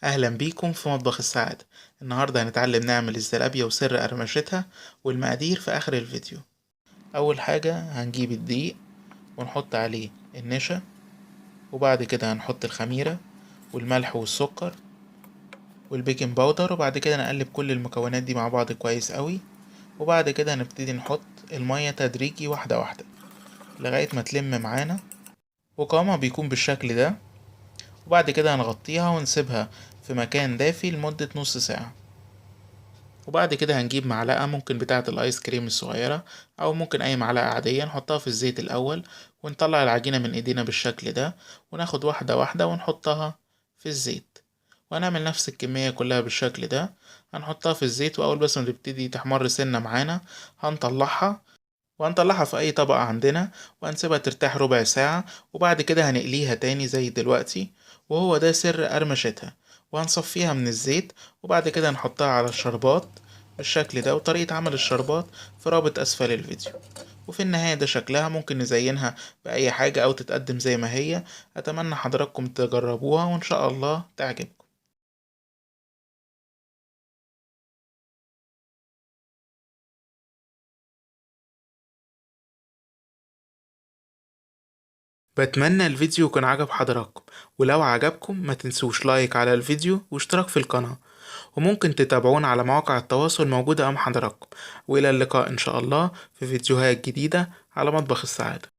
أهلا بيكم في مطبخ السعادة. النهاردة هنتعلم نعمل الزلابية وسر قرمشتها والمقادير في آخر الفيديو. أول حاجة هنجيب الدقيق ونحط عليه النشا، وبعد كده هنحط الخميرة والملح والسكر والبيكنج باودر، وبعد كده نقلب كل المكونات دي مع بعض كويس قوي. وبعد كده هنبتدي نحط المية تدريجي واحدة واحدة لغاية ما تلم معانا وقوامها بيكون بالشكل ده. وبعد كده هنغطيها ونسيبها في مكان دافي لمدة نص ساعة. وبعد كده هنجيب معلقة ممكن بتاعة الايس كريم الصغيرة، او ممكن اي معلقة عادية، نحطها في الزيت الاول ونطلع العجينة من ايدينا بالشكل ده، وناخد واحدة واحدة ونحطها في الزيت. وهنعمل نفس الكمية كلها بالشكل ده، هنحطها في الزيت، واول بس ما تبتدي تحمر سنة معانا هنطلعها، وهنطلعها في اي طبقة عندنا وهنسيبها ترتاح ربع ساعة. وبعد كده هنقليها تاني زي دلوقتي، وهو ده سر قرمشتها. وهنصفيها من الزيت، وبعد كده نحطها على الشربات بالشكل ده. وطريقة عمل الشربات في رابط اسفل الفيديو. وفي النهاية ده شكلها، ممكن نزينها بأي حاجة أو تتقدم زي ما هي. أتمنى حضراتكم تجربوها وإن شاء الله تعجبكم. بتمنى الفيديو يكون عجب حضراتكم، ولو عجبكم ما تنسوش لايك على الفيديو واشتراك في القناة، وممكن تتابعونا على مواقع التواصل موجودة أمام حضراتكم. وإلى اللقاء إن شاء الله في فيديوهات جديدة على مطبخ السعادة.